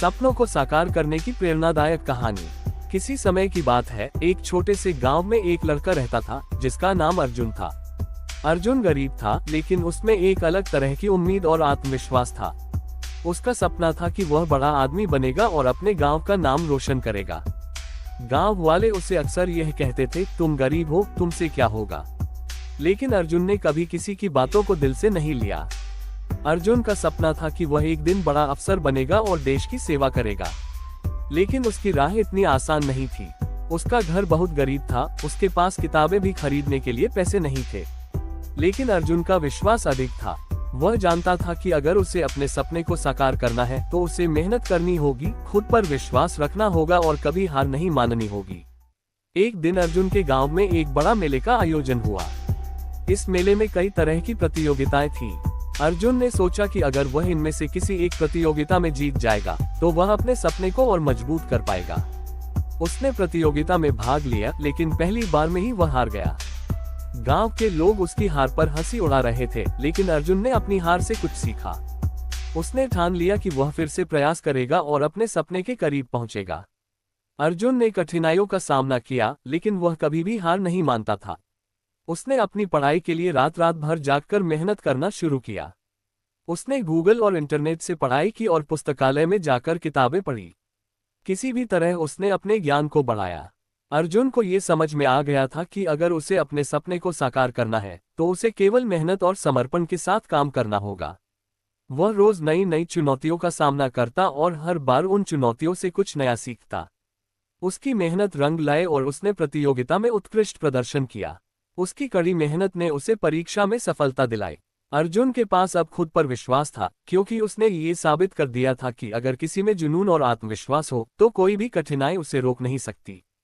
सपनों को साकार करने की प्रेरणादायक कहानी। किसी समय की बात है, एक छोटे से गांव में एक लड़का रहता था जिसका नाम अर्जुन था। अर्जुन गरीब था, लेकिन उसमें एक अलग तरह की उम्मीद और आत्मविश्वास था। उसका सपना था कि वह बड़ा आदमी बनेगा और अपने गांव का नाम रोशन करेगा। गांव वाले उसे अक्सर यह कहते थे, तुम गरीब हो, तुमसे क्या होगा। लेकिन अर्जुन ने कभी किसी की बातों को दिल से नहीं लिया। अर्जुन का सपना था कि वह एक दिन बड़ा अफसर बनेगा और देश की सेवा करेगा। लेकिन उसकी राह इतनी आसान नहीं थी। उसका घर बहुत गरीब था, उसके पास किताबें भी खरीदने के लिए पैसे नहीं थे। लेकिन अर्जुन का विश्वास अधिक था। वह जानता था कि अगर उसे अपने सपने को साकार करना है तो उसे मेहनत करनी होगी, खुद पर विश्वास रखना होगा और कभी हार नहीं माननी होगी। एक दिन अर्जुन के गांव में एक बड़ा मेले का आयोजन हुआ। इस मेले में कई तरह की प्रतियोगिताएं थीं। अर्जुन ने सोचा कि अगर वह इनमें से किसी एक प्रतियोगिता में जीत जाएगा तो वह अपने सपने को और मजबूत कर पाएगा। उसने प्रतियोगिता में भाग लिया, लेकिन पहली बार में ही वह हार गया। गांव के लोग उसकी हार पर हंसी उड़ा रहे थे, लेकिन अर्जुन ने अपनी हार से कुछ सीखा। उसने ठान लिया कि वह फिर से प्रयास करेगा और अपने सपने के करीब पहुंचेगा। अर्जुन ने कठिनाइयों का सामना किया, लेकिन वह कभी भी हार नहीं मानता था। उसने अपनी पढ़ाई के लिए रात रात भर जागकर मेहनत करना शुरू किया। उसने गूगल और इंटरनेट से पढ़ाई की और पुस्तकालय में जाकर किताबें पढ़ी। किसी भी तरह उसने अपने ज्ञान को बढ़ाया। अर्जुन को ये समझ में आ गया था कि अगर उसे अपने सपने को साकार करना है तो उसे केवल मेहनत और समर्पण के साथ काम करना होगा। वह रोज नई नई चुनौतियों का सामना करता और हर बार उन चुनौतियों से कुछ नया सीखता। उसकी मेहनत रंग लाए और उसने प्रतियोगिता में उत्कृष्ट प्रदर्शन किया। उसकी कड़ी मेहनत ने उसे परीक्षा में सफलता दिलाई। अर्जुन के पास अब खुद पर विश्वास था, क्योंकि उसने ये साबित कर दिया था कि अगर किसी में जुनून और आत्मविश्वास हो तो कोई भी कठिनाई उसे रोक नहीं सकती।